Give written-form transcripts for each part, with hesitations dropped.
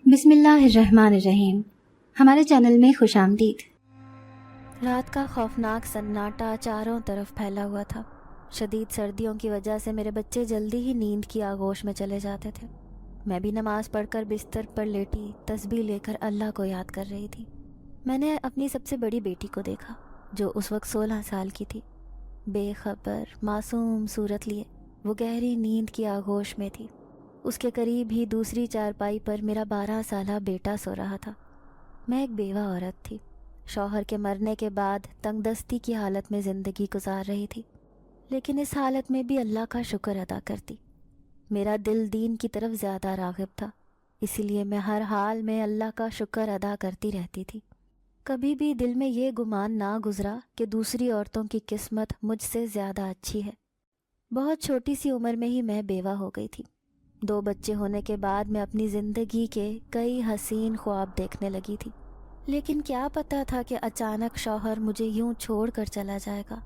بسم اللہ الرحمن الرحیم۔ ہمارے چینل میں خوش آمدید۔ رات کا خوفناک سناٹا چاروں طرف پھیلا ہوا تھا۔ شدید سردیوں کی وجہ سے میرے بچے جلدی ہی نیند کی آغوش میں چلے جاتے تھے۔ میں بھی نماز پڑھ کر بستر پر لیٹی تسبیح لے کر اللہ کو یاد کر رہی تھی۔ میں نے اپنی سب سے بڑی بیٹی کو دیکھا جو اس وقت 16 سال کی تھی۔ بے خبر معصوم صورت لیے وہ گہری نیند کی آغوش میں تھی۔ اس کے قریب ہی دوسری چارپائی پر میرا 12 سالہ بیٹا سو رہا تھا۔ میں ایک بیوہ عورت تھی، شوہر کے مرنے کے بعد تنگ دستی کی حالت میں زندگی گزار رہی تھی، لیکن اس حالت میں بھی اللہ کا شکر ادا کرتی۔ میرا دل دین کی طرف زیادہ راغب تھا، اسی لیے میں ہر حال میں اللہ کا شکر ادا کرتی رہتی تھی۔ کبھی بھی دل میں یہ گمان نہ گزرا کہ دوسری عورتوں کی قسمت مجھ سے زیادہ اچھی ہے۔ بہت چھوٹی سی عمر میں ہی میں بیوہ ہو گئی تھی۔ 2 بچے ہونے کے بعد میں اپنی زندگی کے کئی حسین خواب دیکھنے لگی تھی، لیکن کیا پتا تھا کہ اچانک شوہر مجھے یوں چھوڑ کر چلا جائے گا۔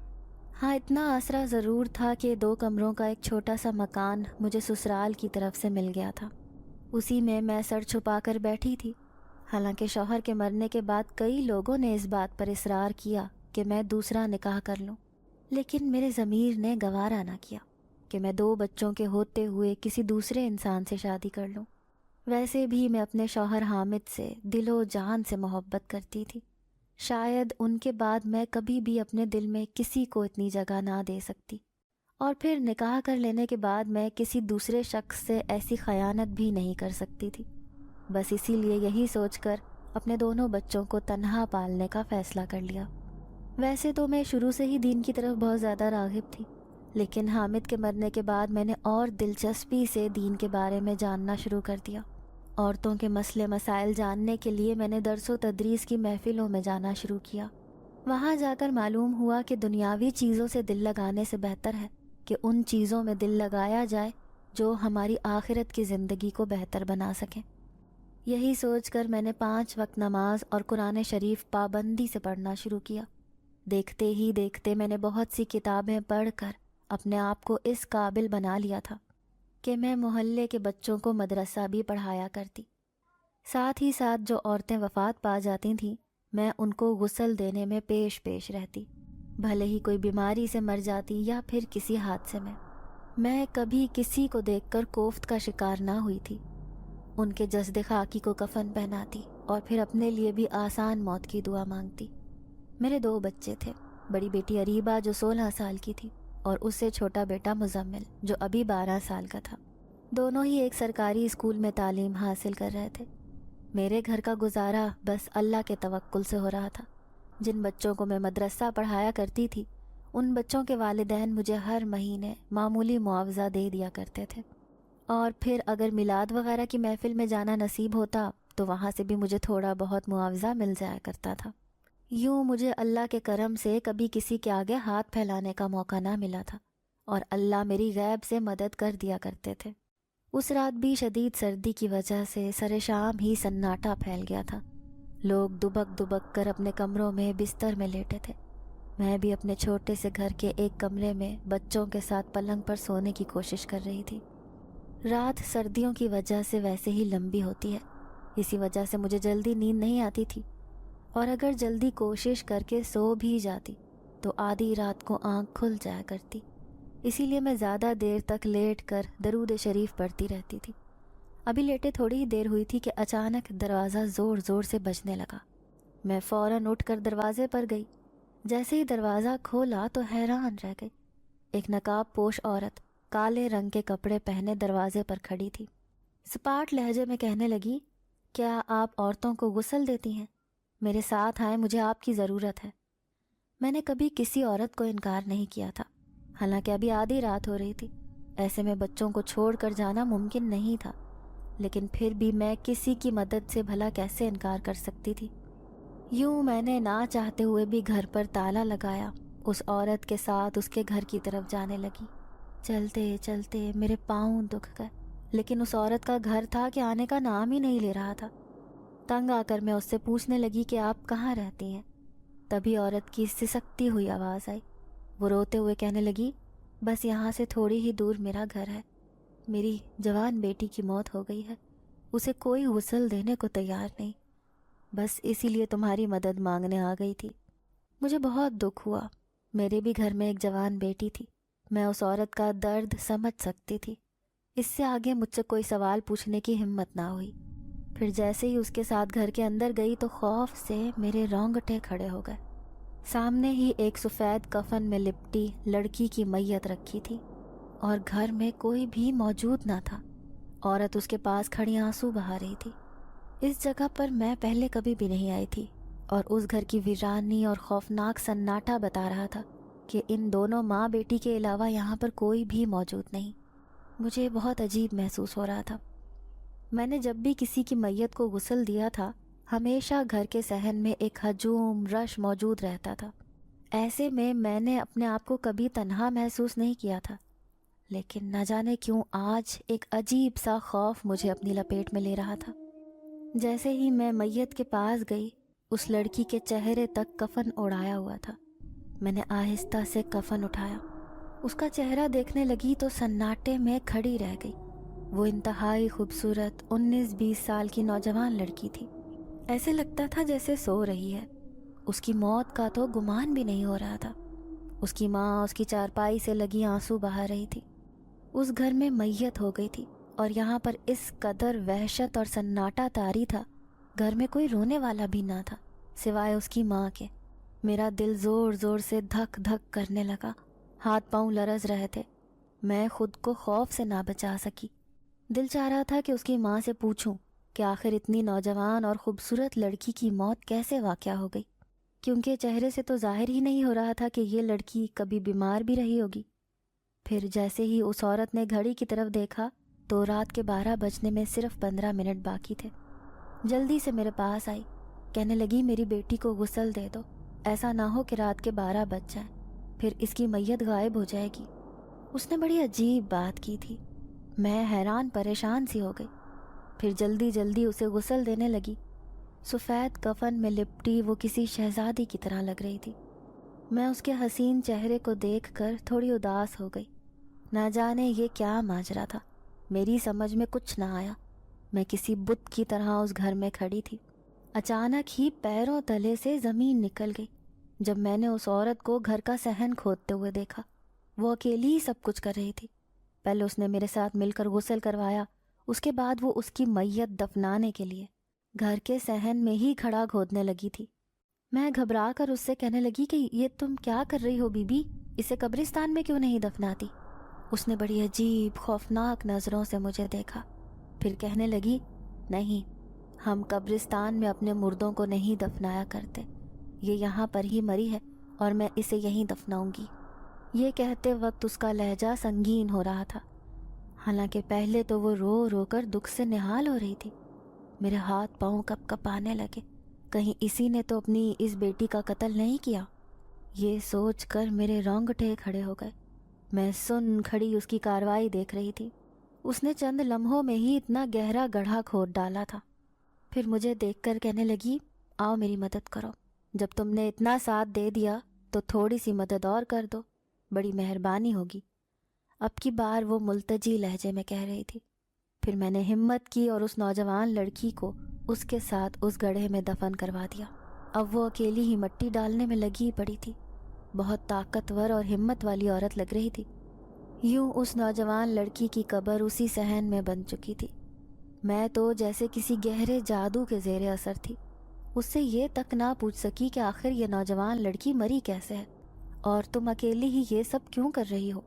ہاں، اتنا آسرا ضرور تھا کہ 2 کمروں کا ایک چھوٹا سا مکان مجھے سسرال کی طرف سے مل گیا تھا۔ اسی میں سر چھپا کر بیٹھی تھی۔ حالانکہ شوہر کے مرنے کے بعد کئی لوگوں نے اس بات پر اصرار کیا کہ میں دوسرا نکاح کر لوں، لیکن میرے ضمیر نے گوارا نہ کیا کہ میں 2 بچوں کے ہوتے ہوئے کسی دوسرے انسان سے شادی کر لوں۔ ویسے بھی میں اپنے شوہر حامد سے دل و جان سے محبت کرتی تھی۔ شاید ان کے بعد میں کبھی بھی اپنے دل میں کسی کو اتنی جگہ نہ دے سکتی، اور پھر نکاح کر لینے کے بعد میں کسی دوسرے شخص سے ایسی خیانت بھی نہیں کر سکتی تھی۔ بس اسی لیے یہی سوچ کر اپنے دونوں بچوں کو تنہا پالنے کا فیصلہ کر لیا۔ ویسے تو میں شروع سے ہی دین کی طرف بہت زیادہ راغب تھی، لیکن حامد کے مرنے کے بعد میں نے اور دلچسپی سے دین کے بارے میں جاننا شروع کر دیا۔ عورتوں کے مسئلے مسائل جاننے کے لیے میں نے درس و تدریس کی محفلوں میں جانا شروع کیا۔ وہاں جا کر معلوم ہوا کہ دنیاوی چیزوں سے دل لگانے سے بہتر ہے کہ ان چیزوں میں دل لگایا جائے جو ہماری آخرت کی زندگی کو بہتر بنا سکیں۔ یہی سوچ کر میں نے 5 وقت نماز اور قرآن شریف پابندی سے پڑھنا شروع کیا۔ دیکھتے ہی دیکھتے میں نے بہت سی کتابیں پڑھ کر اپنے آپ کو اس قابل بنا لیا تھا کہ میں محلے کے بچوں کو مدرسہ بھی پڑھایا کرتی۔ ساتھ ہی ساتھ جو عورتیں وفات پا جاتی تھیں میں ان کو غسل دینے میں پیش رہتی، بھلے ہی کوئی بیماری سے مر جاتی یا پھر کسی حادثے میں۔ میں کبھی کسی کو دیکھ کر کوفت کا شکار نہ ہوئی تھی۔ ان کے جسد خاکی کو کفن پہناتی اور پھر اپنے لیے بھی آسان موت کی دعا مانگتی۔ میرے 2 بچے تھے، بڑی بیٹی اریبہ جو 16 سال کی تھی، اور اس سے چھوٹا بیٹا مزمل جو ابھی 12 سال کا تھا۔ دونوں ہی ایک سرکاری اسکول میں تعلیم حاصل کر رہے تھے۔ میرے گھر کا گزارا بس اللہ کے توکل سے ہو رہا تھا۔ جن بچوں کو میں مدرسہ پڑھایا کرتی تھی ان بچوں کے والدین مجھے ہر مہینے معمولی معاوضہ دے دیا کرتے تھے، اور پھر اگر میلاد وغیرہ کی محفل میں جانا نصیب ہوتا تو وہاں سے بھی مجھے تھوڑا بہت معاوضہ مل جایا کرتا تھا۔ یوں مجھے اللہ کے کرم سے کبھی کسی کے آگے ہاتھ پھیلانے کا موقع نہ ملا تھا، اور اللہ میری غیب سے مدد کر دیا کرتے تھے۔ اس رات بھی شدید سردی کی وجہ سے سر شام ہی سناٹا پھیل گیا تھا۔ لوگ دبک دبک کر اپنے کمروں میں بستر میں لیٹے تھے۔ میں بھی اپنے چھوٹے سے گھر کے ایک کمرے میں بچوں کے ساتھ پلنگ پر سونے کی کوشش کر رہی تھی۔ رات سردیوں کی وجہ سے ویسے ہی لمبی ہوتی ہے، اسی وجہ سے مجھے جلدی نیند نہیں آتی تھی، اور اگر جلدی کوشش کر کے سو بھی جاتی تو آدھی رات کو آنکھ کھل جایا کرتی۔ اسی لیے میں زیادہ دیر تک لیٹ کر درود شریف پڑھتی رہتی تھی۔ ابھی لیٹے تھوڑی ہی دیر ہوئی تھی کہ اچانک دروازہ زور زور سے بجنے لگا۔ میں فوراً اٹھ کر دروازے پر گئی۔ جیسے ہی دروازہ کھولا تو حیران رہ گئی۔ ایک نقاب پوش عورت کالے رنگ کے کپڑے پہنے دروازے پر کھڑی تھی۔ سپاٹ لہجے میں کہنے لگی، کیا آپ عورتوں کو غسل دیتی ہیں؟ میرے ساتھ آئیں، مجھے آپ کی ضرورت ہے۔ میں نے کبھی کسی عورت کو انکار نہیں کیا تھا، حالانکہ ابھی آدھی رات ہو رہی تھی، ایسے میں بچوں کو چھوڑ کر جانا ممکن نہیں تھا، لیکن پھر بھی میں کسی کی مدد سے بھلا کیسے انکار کر سکتی تھی۔ یوں میں نے نہ چاہتے ہوئے بھی گھر پر تالا لگایا، اس عورت کے ساتھ اس کے گھر کی طرف جانے لگی۔ چلتے چلتے میرے پاؤں دکھ گئے، لیکن اس عورت کا گھر تھا کہ آنے کا نام ہی نہیں لے رہا تھا۔ تنگ آ کر میں اس سے پوچھنے لگی کہ آپ کہاں رہتی ہیں؟ تبھی عورت کی سسکتی ہوئی آواز آئی۔ وہ روتے ہوئے کہنے لگی، بس یہاں سے تھوڑی ہی دور میرا گھر ہے، میری جوان بیٹی کی موت ہو گئی ہے، اسے کوئی غسل دینے کو تیار نہیں، بس اسی لیے تمہاری مدد مانگنے آ گئی تھی۔ مجھے بہت دکھ ہوا، میرے بھی گھر میں ایک جوان بیٹی تھی، میں اس عورت کا درد سمجھ سکتی تھی۔ اس سے آگے مجھ سے کوئی سوال پوچھنے کی ہمت نہ ہوئی۔ پھر جیسے ہی اس کے ساتھ گھر کے اندر گئی تو خوف سے میرے رونگٹے کھڑے ہو گئے۔ سامنے ہی ایک سفید کفن میں لپٹی لڑکی کی میت رکھی تھی اور گھر میں کوئی بھی موجود نہ تھا۔ عورت اس کے پاس کھڑی آنسو بہا رہی تھی۔ اس جگہ پر میں پہلے کبھی بھی نہیں آئی تھی اور اس گھر کی ویرانی اور خوفناک سناٹا بتا رہا تھا کہ ان دونوں ماں بیٹی کے علاوہ یہاں پر کوئی بھی موجود نہیں۔ مجھے بہت عجیب محسوس ہو رہا تھا۔ میں نے جب بھی کسی کی میت کو غسل دیا تھا، ہمیشہ گھر کے صحن میں ایک ہجوم رش موجود رہتا تھا۔ ایسے میں نے اپنے آپ کو کبھی تنہا محسوس نہیں کیا تھا، لیکن نہ جانے کیوں آج ایک عجیب سا خوف مجھے اپنی لپیٹ میں لے رہا تھا۔ جیسے ہی میں میت کے پاس گئی، اس لڑکی کے چہرے تک کفن اڑایا ہوا تھا۔ میں نے آہستہ سے کفن اٹھایا، اس کا چہرہ دیکھنے لگی تو سناٹے میں کھڑی رہ گئی۔ وہ انتہائی خوبصورت 19-20 سال کی نوجوان لڑکی تھی، ایسے لگتا تھا جیسے سو رہی ہے۔ اس کی موت کا تو گمان بھی نہیں ہو رہا تھا۔ اس کی ماں اس کی چارپائی سے لگی آنسو بہا رہی تھی۔ اس گھر میں میت ہو گئی تھی اور یہاں پر اس قدر وحشت اور سناٹا طاری تھا، گھر میں کوئی رونے والا بھی نہ تھا سوائے اس کی ماں کے۔ میرا دل زور زور سے دھک دھک کرنے لگا، ہاتھ پاؤں لرز رہے تھے۔ میں خود کو خوف سے نہ بچا سکی۔ دل چاہ رہا تھا کہ اس کی ماں سے پوچھوں کہ آخر اتنی نوجوان اور خوبصورت لڑکی کی موت کیسے واقع ہو گئی، کیونکہ چہرے سے تو ظاہر ہی نہیں ہو رہا تھا کہ یہ لڑکی کبھی بیمار بھی رہی ہوگی۔ پھر جیسے ہی اس عورت نے گھڑی کی طرف دیکھا تو رات کے 12 بجنے میں صرف 15 منٹ باقی تھے۔ جلدی سے میرے پاس آئی، کہنے لگی میری بیٹی کو غسل دے دو، ایسا نہ ہو کہ رات کے 12 بج جائیں، پھر اس کی میت غائب ہو جائے گی۔ اس نے بڑی عجیب بات کی تھی، میں حیران پریشان سی ہو گئی۔ پھر جلدی جلدی اسے غسل دینے لگی۔ سفید کفن میں لپٹی وہ کسی شہزادی کی طرح لگ رہی تھی۔ میں اس کے حسین چہرے کو دیکھ کر تھوڑی اداس ہو گئی۔ نہ جانے یہ کیا ماجرا تھا، میری سمجھ میں کچھ نہ آیا۔ میں کسی بت کی طرح اس گھر میں کھڑی تھی۔ اچانک ہی پیروں تلے سے زمین نکل گئی جب میں نے اس عورت کو گھر کا صحن کھودتے ہوئے دیکھا۔ وہ اکیلی ہی سب کچھ کر رہی تھی۔ پہلے اس نے میرے ساتھ مل کر غسل کروایا، اس کے بعد وہ اس کی میت دفنانے کے لیے گھر کے صحن میں ہی کھڑا کھودنے لگی تھی۔ میں گھبرا کر اس سے کہنے لگی کہ یہ تم کیا کر رہی ہو بی بی، اسے قبرستان میں کیوں نہیں دفناتی؟ اس نے بڑی عجیب خوفناک نظروں سے مجھے دیکھا، پھر کہنے لگی نہیں، ہم قبرستان میں اپنے مردوں کو نہیں دفنایا کرتے، یہ یہاں پر ہی مری ہے اور میں اسے یہیں دفناؤں گی۔ یہ کہتے وقت اس کا لہجہ سنگین ہو رہا تھا، حالانکہ پہلے تو وہ رو رو کر دکھ سے نہال ہو رہی تھی۔ میرے ہاتھ پاؤں کپ کپانے لگے، کہیں اسی نے تو اپنی اس بیٹی کا قتل نہیں کیا؟ یہ سوچ کر میرے رونگٹے کھڑے ہو گئے۔ میں سن کھڑی اس کی کارروائی دیکھ رہی تھی۔ اس نے چند لمحوں میں ہی اتنا گہرا گڑھا کھود ڈالا تھا۔ پھر مجھے دیکھ کر کہنے لگی آؤ میری مدد کرو، جب تم نے اتنا ساتھ دے دیا تو تھوڑی سی مدد اور کر دو، بڑی مہربانی ہوگی۔ اب کی بار وہ ملتجی لہجے میں کہہ رہی تھی۔ پھر میں نے ہمت کی اور اس نوجوان لڑکی کو اس کے ساتھ اس گڑھے میں دفن کروا دیا۔ اب وہ اکیلی ہی مٹی ڈالنے میں لگی پڑی تھی، بہت طاقتور اور ہمت والی عورت لگ رہی تھی۔ یوں اس نوجوان لڑکی کی قبر اسی صحن میں بن چکی تھی۔ میں تو جیسے کسی گہرے جادو کے زیر اثر تھی۔ اس سے یہ تک نہ پوچھ سکی کہ آخر یہ نوجوان لڑکی مری کیسے ہے اور تم اکیلی ہی یہ سب کیوں کر رہی ہو؟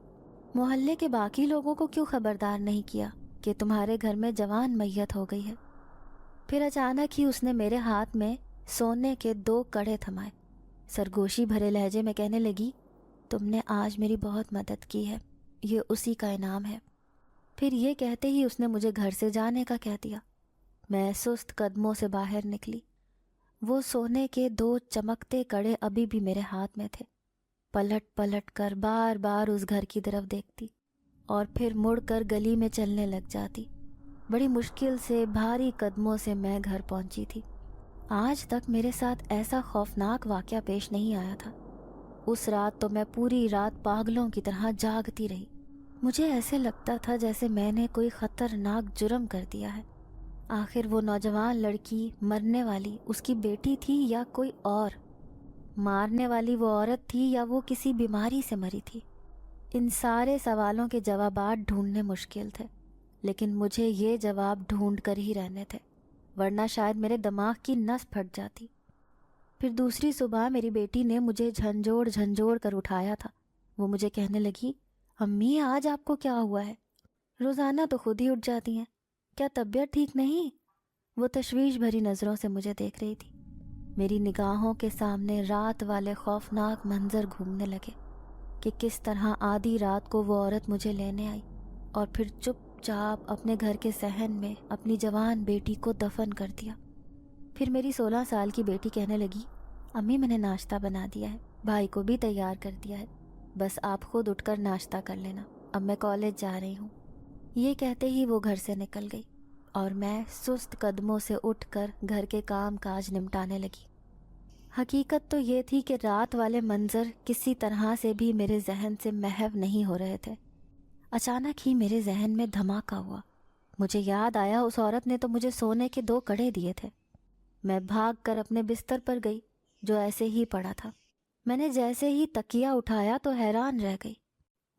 محلے کے باقی لوگوں کو کیوں خبردار نہیں کیا کہ تمہارے گھر میں جوان میت ہو گئی ہے؟ پھر اچانک ہی اس نے میرے ہاتھ میں سونے کے 2 کڑے تھمائے، سرگوشی بھرے لہجے میں کہنے لگی تم نے آج میری بہت مدد کی ہے، یہ اسی کا انعام ہے۔ پھر یہ کہتے ہی اس نے مجھے گھر سے جانے کا کہہ دیا۔ میں سست قدموں سے باہر نکلی۔ وہ سونے کے 2 چمکتے کڑے ابھی بھی میرے ہاتھ میں تھے۔ پلٹ پلٹ کر بار بار اس گھر کی طرف دیکھتی اور پھر مڑ کر گلی میں چلنے لگ جاتی۔ بڑی مشکل سے بھاری قدموں سے میں گھر پہنچی تھی۔ آج تک میرے ساتھ ایسا خوفناک واقعہ پیش نہیں آیا تھا۔ اس رات تو میں پوری رات پاگلوں کی طرح جاگتی رہی۔ مجھے ایسے لگتا تھا جیسے میں نے کوئی خطرناک جرم کر دیا ہے۔ آخر وہ نوجوان لڑکی مرنے والی اس کی بیٹی تھی یا کوئی اور؟ مارنے والی وہ عورت تھی یا وہ کسی بیماری سے مری تھی؟ ان سارے سوالوں کے جوابات ڈھونڈنے مشکل تھے، لیکن مجھے یہ جواب ڈھونڈ کر ہی رہنے تھے، ورنہ شاید میرے دماغ کی نس پھٹ جاتی۔ پھر دوسری صبح میری بیٹی نے مجھے جھنجھوڑ کر اٹھایا تھا۔ وہ مجھے کہنے لگی، امی آج آپ کو کیا ہوا ہے؟ روزانہ تو خود ہی اٹھ جاتی ہیں، کیا طبیعت ٹھیک نہیں؟ وہ تشویش بھری نظروں سے مجھے دیکھ رہی تھی۔ میری نگاہوں کے سامنے رات والے خوفناک منظر گھومنے لگے کہ کس طرح آدھی رات کو وہ عورت مجھے لینے آئی اور پھر چپ چاپ اپنے گھر کے صحن میں اپنی جوان بیٹی کو دفن کر دیا۔ پھر میری 16 سال کی بیٹی کہنے لگی، امی میں نے ناشتہ بنا دیا ہے، بھائی کو بھی تیار کر دیا ہے، بس آپ خود اٹھ کر ناشتہ کر لینا، اب میں کالج جا رہی ہوں۔ یہ کہتے ہی وہ گھر سے نکل گئی اور میں سست قدموں سے اٹھ کر گھر کے کام کاج نمٹانے لگی۔ حقیقت تو یہ تھی کہ رات والے منظر کسی طرح سے بھی میرے ذہن سے محو نہیں ہو رہے تھے۔ اچانک ہی میرے ذہن میں دھماکہ ہوا۔ مجھے یاد آیا اس عورت نے تو مجھے سونے کے 2 کڑے دیے تھے۔ میں بھاگ کر اپنے بستر پر گئی جو ایسے ہی پڑا تھا۔ میں نے جیسے ہی تکیہ اٹھایا تو حیران رہ گئی۔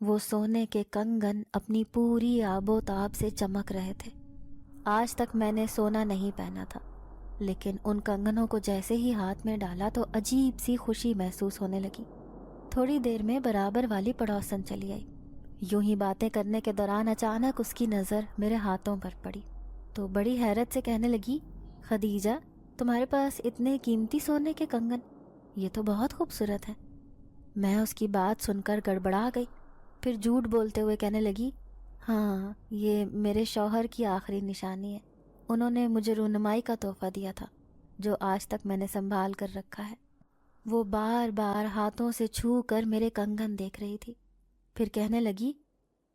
وہ سونے کے کنگن اپنی پوری آب و تاب سے چمک رہے تھے۔ آج تک میں نے سونا نہیں پہنا تھا، لیکن ان کنگنوں کو جیسے ہی ہاتھ میں ڈالا تو عجیب سی خوشی محسوس ہونے لگی۔ تھوڑی دیر میں برابر والی پڑوسن چلی آئی۔ یوں ہی باتیں کرنے کے دوران اچانک اس کی نظر میرے ہاتھوں پر پڑی تو بڑی حیرت سے کہنے لگی، خدیجہ تمہارے پاس اتنے قیمتی سونے کے کنگن، یہ تو بہت خوبصورت ہے۔ میں اس کی بات سن کر گڑبڑا گئی، پھر جھوٹ بولتے ہوئے کہنے لگی، ہاں یہ میرے شوہر کی آخری نشانی ہے، انہوں نے مجھے رونمائی کا تحفہ دیا تھا جو آج تک میں نے سنبھال کر رکھا ہے۔ وہ بار بار ہاتھوں سے چھو کر میرے کنگن دیکھ رہی تھی، پھر کہنے لگی،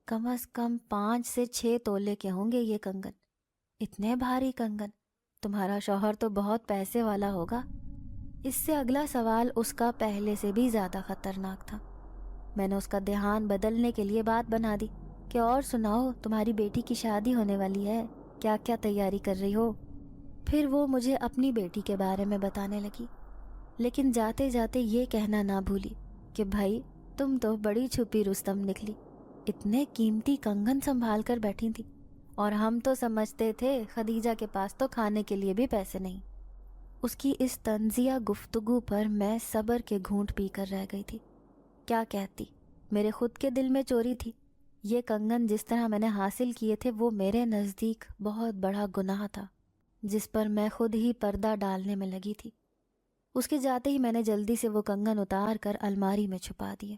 کم از کم 5 سے 6 تولے کے ہوں گے یہ کنگن، اتنے بھاری کنگن، تمہارا شوہر تو بہت پیسے والا ہوگا۔ اس سے اگلا سوال اس کا پہلے سے بھی زیادہ خطرناک تھا۔ میں نے اس کا دھیان بدلنے کے لیے بات بنا دی کہ اور سناؤ، تمہاری بیٹی کی شادی ہونے والی ہے، کیا کیا تیاری کر رہی ہو؟ پھر وہ مجھے اپنی بیٹی کے بارے میں بتانے لگی، لیکن جاتے جاتے یہ کہنا نہ بھولی کہ بھائی تم تو بڑی چھپی رستم نکلی، اتنے قیمتی کنگن سنبھال کر بیٹھی تھی، اور ہم تو سمجھتے تھے خدیجہ کے پاس تو کھانے کے لیے بھی پیسے نہیں۔ اس کی اس طنزیہ گفتگو پر میں صبر کے گھونٹ پی کر رہ گئی تھی۔ کیا کہتی، میرے خود کے دل میں چوری تھی۔ یہ کنگن جس طرح میں نے حاصل کیے تھے وہ میرے نزدیک بہت بڑا گناہ تھا جس پر میں خود ہی پردہ ڈالنے میں لگی تھی۔ اس کے جاتے ہی میں نے جلدی سے وہ کنگن اتار کر الماری میں چھپا دیے۔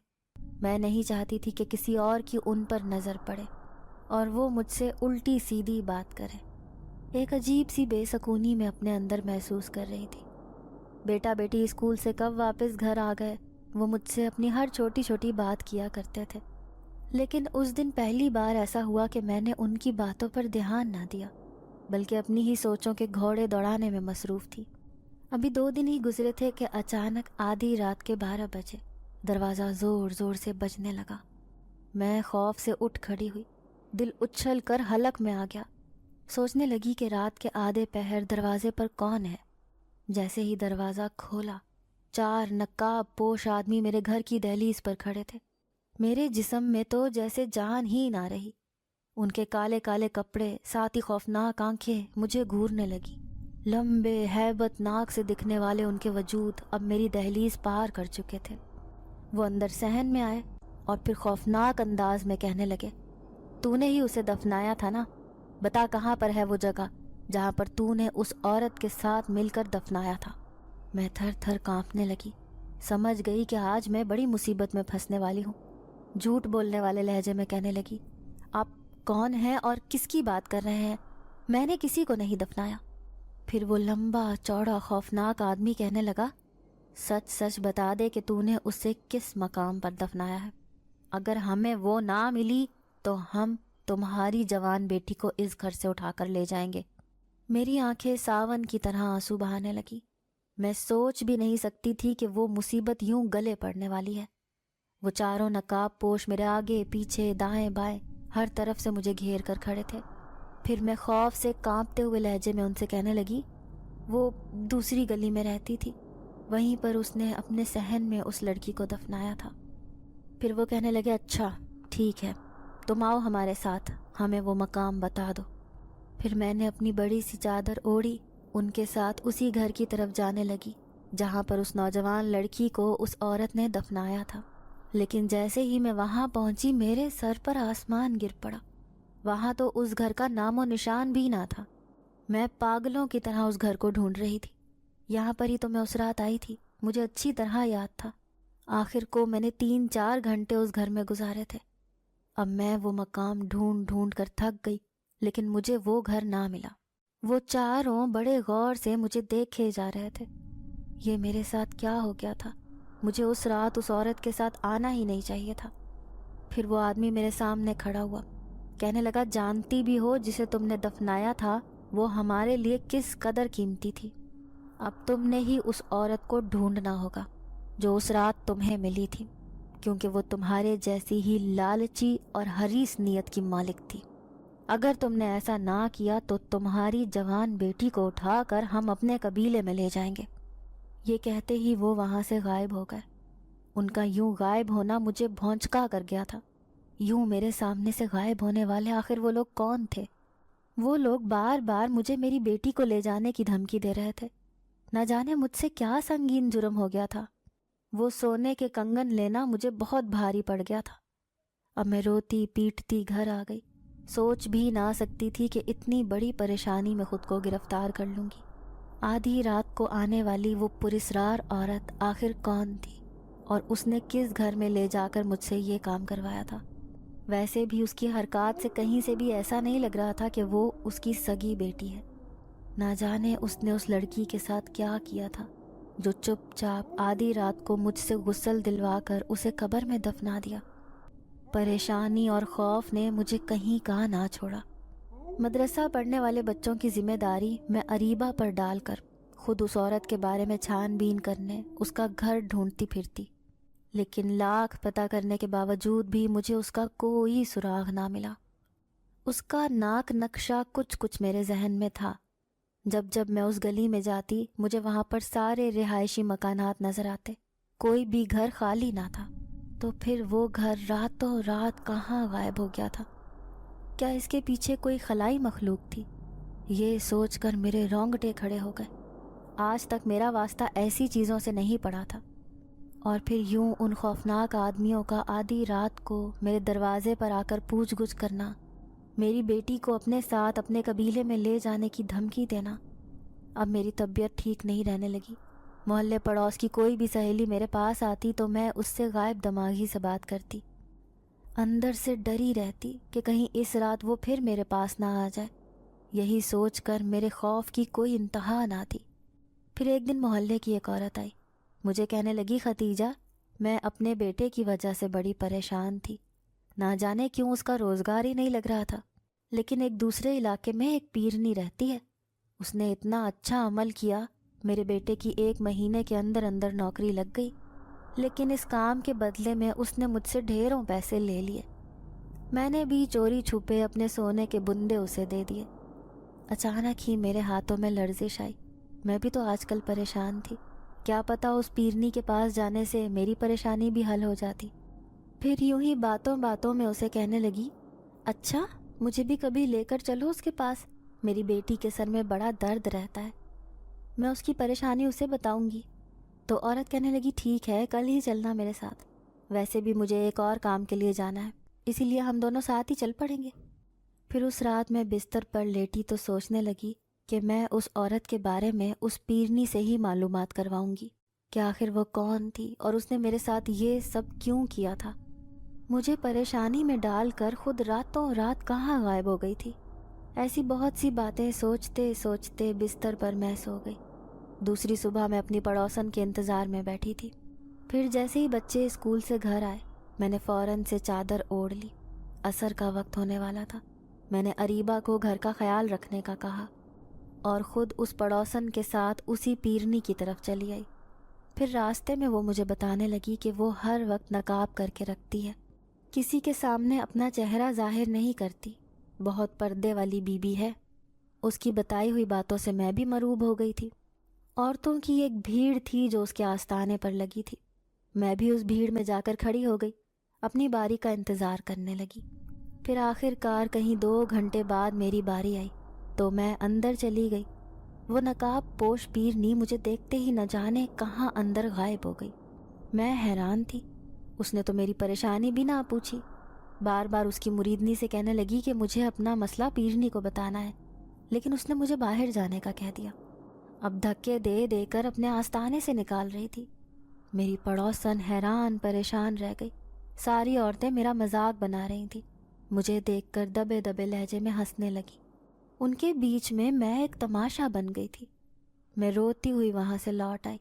میں نہیں چاہتی تھی کہ کسی اور کی ان پر نظر پڑے اور وہ مجھ سے الٹی سیدھی بات کرے۔ ایک عجیب سی بے سکونی میں اپنے اندر محسوس کر رہی تھی۔ بیٹا بیٹی اسکول سے کب واپس گھر آ گئے، وہ مجھ سے اپنی ہر چھوٹی چھوٹی بات کیا کرتے تھے، لیکن اس دن پہلی بار ایسا ہوا کہ میں نے ان کی باتوں پر دھیان نہ دیا، بلکہ اپنی ہی سوچوں کے گھوڑے دوڑانے میں مصروف تھی۔ ابھی 2 دن ہی گزرے تھے کہ اچانک آدھی رات کے 12 بجے دروازہ زور زور سے بجنے لگا۔ میں خوف سے اٹھ کھڑی ہوئی، دل اچھل کر حلق میں آ گیا۔ سوچنے لگی کہ رات کے آدھے پہر دروازے پر کون ہے۔ جیسے ہی دروازہ کھولا، 4 نقاب پوش آدمی میرے گھر کی دہلیز پر کھڑے تھے۔ میرے جسم میں تو جیسے جان ہی نہ رہی۔ ان کے کالے کالے کپڑے، ساتھ ہی خوفناک آنکھیں مجھے گھورنے لگی۔ لمبے ہیبت ناک سے دکھنے والے ان کے وجود اب میری دہلیز پار کر چکے تھے۔ وہ اندر صحن میں آئے اور پھر خوفناک انداز میں کہنے لگے، تو نے ہی اسے دفنایا تھا نا؟ بتا کہاں پر ہے وہ جگہ جہاں پر تو نے اس عورت کے ساتھ مل کر دفنایا تھا۔ میں تھر تھر کانپنے لگی، سمجھ گئی کہ آج میں بڑی مصیبت میں پھنسنے والی ہوں۔ جھوٹ بولنے والے لہجے میں کہنے لگی، آپ کون ہیں اور کس کی بات کر رہے ہیں؟ میں نے کسی کو نہیں دفنایا۔ پھر وہ لمبا چوڑا خوفناک آدمی کہنے لگا، سچ سچ بتا دے کہ تو نے اسے کس مقام پر دفنایا ہے۔ اگر ہمیں وہ نہ ملی تو ہم تمہاری جوان بیٹی کو اس گھر سے اٹھا کر لے جائیں گے۔ میری آنکھیں ساون کی طرح آنسو بہانے لگی۔ میں سوچ بھی نہیں سکتی تھی کہ وہ مصیبت یوں گلے پڑنے والی ہے۔ وہ 4 نقاب پوش میرے آگے پیچھے دائیں بائیں ہر طرف سے مجھے گھیر کر کھڑے تھے۔ پھر میں خوف سے کانپتے ہوئے لہجے میں ان سے کہنے لگی وہ دوسری گلی میں رہتی تھی، وہیں پر اس نے اپنے صحن میں اس لڑکی کو دفنایا تھا۔ پھر وہ کہنے لگے اچھا ٹھیک ہے، تم آؤ ہمارے ساتھ، ہمیں وہ مقام بتا دو۔ پھر میں نے اپنی بڑی سی چادر اوڑھی، ان کے ساتھ اسی گھر کی طرف جانے لگی جہاں پر اس نوجوان لڑکی کو اس عورت نے دفنایا تھا۔ لیکن جیسے ہی میں وہاں پہنچی میرے سر پر آسمان گر پڑا، وہاں تو اس گھر کا نام و نشان بھی نہ تھا۔ میں پاگلوں کی طرح اس گھر کو ڈھونڈ رہی تھی۔ یہاں پر ہی تو میں اس رات آئی تھی، مجھے اچھی طرح یاد تھا۔ آخر کو میں نے 3-4 گھنٹے اس گھر میں گزارے تھے۔ اب میں وہ مقام ڈھونڈ ڈھونڈ کر تھک گئی، لیکن مجھے وہ گھر نہ ملا۔ وہ چاروں بڑے غور سے مجھے دیکھے جا رہے تھے۔ یہ میرے ساتھ کیا ہو گیا تھا؟ مجھے اس رات اس عورت کے ساتھ آنا ہی نہیں چاہیے تھا۔ پھر وہ آدمی میرے سامنے کھڑا ہوا، کہنے لگا جانتی بھی ہو جسے تم نے دفنایا تھا وہ ہمارے لیے کس قدر قیمتی تھی۔ اب تم نے ہی اس عورت کو ڈھونڈنا ہوگا جو اس رات تمہیں ملی تھی، کیونکہ وہ تمہارے جیسی ہی لالچی اور حریص نیت کی مالک تھی۔ اگر تم نے ایسا نہ کیا تو تمہاری جوان بیٹی کو اٹھا کر ہم اپنے قبیلے میں لے جائیں گے۔ یہ کہتے ہی وہ وہاں سے غائب ہو گئے۔ ان کا یوں غائب ہونا مجھے بھونچکا کر گیا تھا۔ یوں میرے سامنے سے غائب ہونے والے آخر وہ لوگ کون تھے؟ وہ لوگ بار بار مجھے میری بیٹی کو لے جانے کی دھمکی دے رہے تھے۔ نہ جانے مجھ سے کیا سنگین جرم ہو گیا تھا۔ وہ سونے کے کنگن لینا مجھے بہت بھاری پڑ گیا تھا۔ اب میں روتی پیٹتی گھر آ گئی۔ سوچ بھی نہ سکتی تھی کہ اتنی بڑی پریشانی میں خود کو گرفتار کر لوں گی۔ آدھی رات کو آنے والی وہ پراسرار عورت آخر کون تھی، اور اس نے کس گھر میں لے جا کر مجھ سے یہ کام کروایا تھا؟ ویسے بھی اس کی حرکات سے کہیں سے بھی ایسا نہیں لگ رہا تھا کہ وہ اس کی سگی بیٹی ہے۔ نہ جانے اس نے اس لڑکی کے ساتھ کیا کیا تھا جو چپ چاپ آدھی رات کو مجھ سے غسل دلوا کر اسے قبر میں دفنا دیا۔ پریشانی اور خوف نے مجھے کہیں کا نہ چھوڑا۔ مدرسہ پڑھنے والے بچوں کی ذمہ داری میں اریبہ پر ڈال کر خود اس عورت کے بارے میں چھان بین کرنے اس کا گھر ڈھونڈتی پھرتی، لیکن لاکھ پتہ کرنے کے باوجود بھی مجھے اس کا کوئی سراغ نہ ملا۔ اس کا ناک نقشہ کچھ میرے ذہن میں تھا۔ جب جب میں اس گلی میں جاتی مجھے وہاں پر سارے رہائشی مکانات نظر آتے، کوئی بھی گھر خالی نہ تھا۔ تو پھر وہ گھر راتوں رات کہاں غائب ہو گیا تھا؟ کیا اس کے پیچھے کوئی خلائی مخلوق تھی؟ یہ سوچ کر میرے رونگٹے کھڑے ہو گئے۔ آج تک میرا واسطہ ایسی چیزوں سے نہیں پڑا تھا، اور پھر یوں ان خوفناک آدمیوں کا آدھی رات کو میرے دروازے پر آ کر پوچھ گچھ کرنا، میری بیٹی کو اپنے ساتھ اپنے قبیلے میں لے جانے کی دھمکی دینا۔ اب میری طبیعت ٹھیک نہیں رہنے لگی۔ محلے پڑوس کی کوئی بھی سہیلی میرے پاس آتی تو میں اس سے غائب دماغی سے بات کرتی، اندر سے ڈری رہتی کہ کہیں اس رات وہ پھر میرے پاس نہ آ جائے۔ یہی سوچ کر میرے خوف کی کوئی انتہا نہ تھی۔ پھر ایک دن محلے کی ایک عورت آئی، مجھے کہنے لگی ختیجہ میں اپنے بیٹے کی وجہ سے بڑی پریشان تھی، نہ جانے کیوں اس کا روزگار ہی نہیں لگ رہا تھا، لیکن ایک دوسرے علاقے میں ایک پیرنی رہتی ہے، اس نے اتنا اچھا عمل کیا، میرے بیٹے کی 1 مہینے کے اندر اندر نوکری لگ گئی، لیکن اس کام کے بدلے میں اس نے مجھ سے ڈھیروں پیسے لے لیے۔ میں نے بھی چوری چھپے اپنے سونے کے بندے اسے دے دیے۔ اچانک ہی میرے ہاتھوں میں لرزش آئی۔ میں بھی تو آج کل پریشان تھی، کیا پتا اس پیرنی کے پاس جانے سے میری پریشانی بھی حل ہو جاتی۔ پھر یوں ہی باتوں باتوں میں اسے کہنے لگی اچھا مجھے بھی کبھی لے کر چلو اس کے پاس، میری بیٹی کے سر میں بڑا درد رہتا ہے، میں اس کی پریشانی اسے بتاؤں گی۔ تو عورت کہنے لگی ٹھیک ہے کل ہی چلنا میرے ساتھ، ویسے بھی مجھے ایک اور کام کے لیے جانا ہے، اسی لیے ہم دونوں ساتھ ہی چل پڑیں گے۔ پھر اس رات میں بستر پر لیٹی تو سوچنے لگی کہ میں اس عورت کے بارے میں اس پیرنی سے ہی معلومات کرواؤں گی کہ آخر وہ کون تھی اور اس نے میرے ساتھ یہ سب کیوں کیا تھا، مجھے پریشانی میں ڈال کر خود راتوں رات کہاں غائب ہو گئی تھی۔ ایسی بہت سی باتیں سوچتے سوچتے بستر پر میں سو گئی۔ دوسری صبح میں اپنی پڑوسن کے انتظار میں بیٹھی تھی۔ پھر جیسے ہی بچے اسکول سے گھر آئے میں نے فوراً سے چادر اوڑھ لی۔ عصر کا وقت ہونے والا تھا۔ میں نے اریبہ کو گھر کا خیال رکھنے کا کہا اور خود اس پڑوسن کے ساتھ اسی پیرنی کی طرف چلی آئی۔ پھر راستے میں وہ مجھے بتانے لگی کہ وہ ہر وقت نقاب کر کے رکھتی ہے، کسی کے سامنے اپنا چہرہ ظاہر نہیں کرتی، بہت پردے والی بیوی ہے۔ اس کی بتائی ہوئی باتوں سے میں بھی مروب ہو گئی تھی۔ عورتوں کی ایک بھیڑ تھی جو اس کے آستانے پر لگی تھی۔ میں بھی اس بھیڑ میں جا کر کھڑی ہو گئی، اپنی باری کا انتظار کرنے لگی۔ پھر آخر کار کہیں 2 گھنٹے بعد میری باری آئی تو میں اندر چلی گئی۔ وہ نقاب پوش پیرنی مجھے دیکھتے ہی نہ جانے کہاں اندر غائب ہو گئی۔ میں حیران تھی، اس نے تو میری پریشانی بھی نہ پوچھی۔ بار بار اس کی مریدنی سے کہنے لگی کہ مجھے اپنا مسئلہ پیرنی کو بتانا ہے، لیکن اس نے مجھے باہر جانے کا کہہ دیا۔ اب دھکے دے دے کر اپنے آستانے سے نکال رہی تھی۔ میری پڑوسن حیران پریشان رہ گئی۔ ساری عورتیں میرا مذاق بنا رہی تھیں، مجھے دیکھ کر دبے دبے لہجے میں ہنسنے لگی۔ ان کے بیچ میں ایک تماشا بن گئی تھی۔ میں روتی ہوئی وہاں سے لوٹ آئی،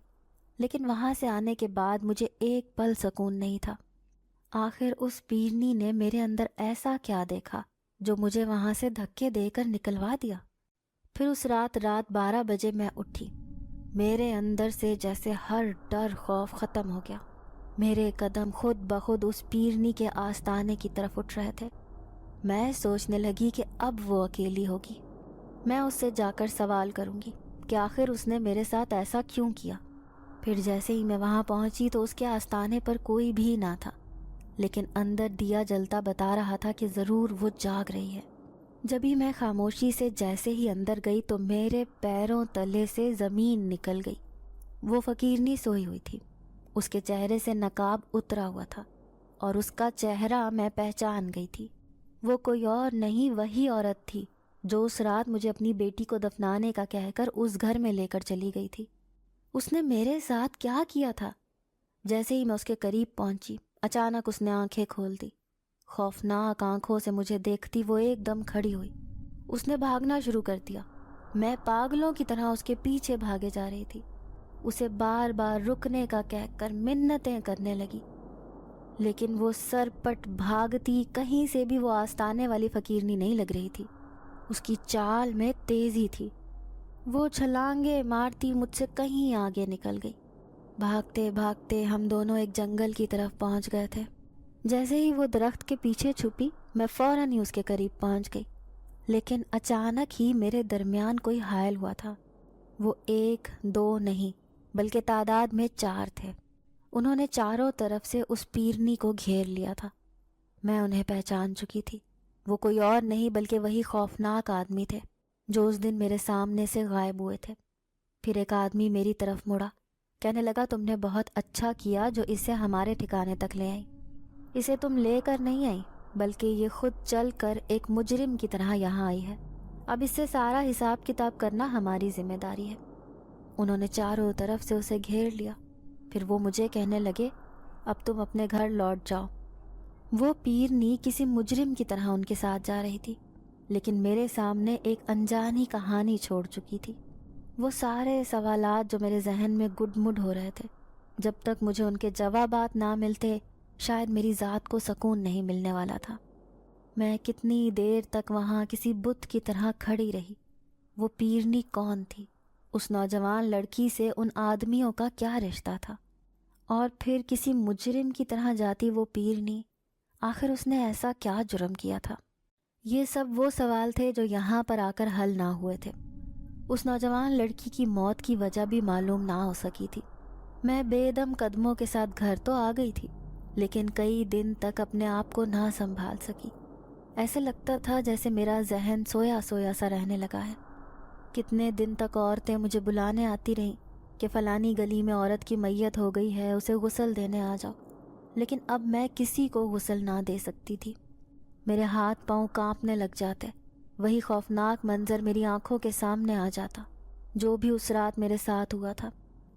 لیکن وہاں سے آنے کے بعد مجھے ایک پل سکون نہیں تھا۔ آخر اس پیرنی نے میرے اندر ایسا کیا دیکھا جو مجھے وہاں سے دھکے دے کر نکلوا دیا؟ پھر اس رات 12 بجے میں اٹھی۔ میرے اندر سے جیسے ہر ڈر خوف ختم ہو گیا۔ میرے قدم خود بخود اس پیرنی کے آستانے کی طرف اٹھ رہے تھے۔ میں سوچنے لگی کہ اب وہ اکیلی ہوگی، میں اس سے جا کر سوال کروں گی کہ آخر اس نے میرے ساتھ ایسا کیوں کیا۔ پھر جیسے ہی میں وہاں پہنچی تو اس کے آستانے پر کوئی بھی نہ تھا، لیکن اندر دیا جلتا بتا رہا تھا کہ ضرور وہ جاگ رہی ہے۔ جب ہی میں خاموشی سے جیسے ہی اندر گئی تو میرے پیروں تلے سے زمین نکل گئی۔ وہ فقیرنی سوئی ہوئی تھی، اس کے چہرے سے نقاب اترا ہوا تھا، اور اس کا چہرہ میں پہچان گئی تھی۔ وہ کوئی اور نہیں، وہی عورت تھی جو اس رات مجھے اپنی بیٹی کو دفنانے کا کہہ کر اس گھر میں لے کر چلی گئی تھی۔ اس نے میرے ساتھ کیا کیا تھا؟ جیسے ہی میں اس کے قریب پہنچی، اچانک اس نے آنکھیں کھول دی۔ خوفناک آنکھوں سے مجھے دیکھتی وہ ایک دم کھڑی ہوئی۔ اس نے بھاگنا شروع کر دیا۔ میں پاگلوں کی طرح اس کے پیچھے بھاگے جا رہی تھی، اسے بار بار رکنے کا کہہ کر منتیں کرنے لگی، لیکن وہ سرپٹ بھاگتی، کہیں سے بھی وہ آستانے والی فقیرنی نہیں لگ رہی تھی۔ اس کی چال میں تیزی تھی، وہ چھلانگے مارتی مجھ سے کہیں آگے نکل گئی۔ بھاگتے بھاگتے ہم دونوں ایک جنگل کی طرف پہنچ گئے تھے۔ جیسے ہی وہ درخت کے پیچھے چھپی، میں فوراً ہی اس کے قریب پہنچ گئی، لیکن اچانک ہی میرے درمیان کوئی حائل ہوا تھا۔ وہ 1 2 نہیں بلکہ تعداد میں 4 تھے۔ انہوں نے چاروں طرف سے اس پیرنی کو گھیر لیا تھا۔ میں انہیں پہچان چکی تھی، وہ کوئی اور نہیں بلکہ وہی خوفناک آدمی تھے جو اس دن میرے سامنے سے غائب ہوئے تھے۔ پھر ایک آدمی میری طرف مڑا، کہنے لگا تم نے بہت اچھا کیا جو اسے ہمارے ٹھکانے تک لے آئی۔ اسے تم لے کر نہیں آئی بلکہ یہ خود چل کر ایک مجرم کی طرح یہاں آئی ہے۔ اب اس سے سارا حساب کتاب کرنا ہماری ذمہ داری ہے۔ انہوں نے چاروں طرف سے اسے گھیر لیا۔ پھر وہ مجھے کہنے لگے اب تم اپنے گھر لوٹ جاؤ۔ وہ پیرنی کسی مجرم کی طرح ان کے ساتھ جا رہی تھی، لیکن میرے سامنے ایک انجانی کہانی چھوڑ چکی تھی۔ وہ سارے سوالات جو میرے ذہن میں گڈ مڈ ہو رہے تھے، جب تک مجھے ان کے جوابات نہ ملتے شاید میری ذات کو سکون نہیں ملنے والا تھا۔ میں کتنی دیر تک وہاں کسی بت کی طرح کھڑی رہی۔ وہ پیرنی کون تھی؟ اس نوجوان لڑکی سے ان آدمیوں کا کیا رشتہ تھا؟ اور پھر کسی مجرم کی طرح جاتی وہ پیرنی، آخر اس نے ایسا کیا جرم کیا تھا؟ یہ سب وہ سوال تھے جو یہاں پر آ کر حل نہ ہوئے تھے۔ اس نوجوان لڑکی کی موت کی وجہ بھی معلوم نہ ہو سکی تھی۔ میں بے دم قدموں کے ساتھ گھر تو آ گئی تھی، لیکن کئی دن تک اپنے آپ کو نہ سنبھال سکی۔ ایسے لگتا تھا جیسے میرا ذہن سویا سویا سا رہنے لگا ہے۔ کتنے دن تک عورتیں مجھے بلانے آتی رہیں کہ فلانی گلی میں عورت کی میت ہو گئی ہے، اسے غسل دینے آ جاؤ، لیکن اب میں کسی کو غسل نہ دے سکتی تھی۔ میرے ہاتھ پاؤں کانپنے لگ جاتے، وہی خوفناک منظر میری آنکھوں کے سامنے آ جاتا جو بھی اس رات میرے ساتھ ہوا تھا۔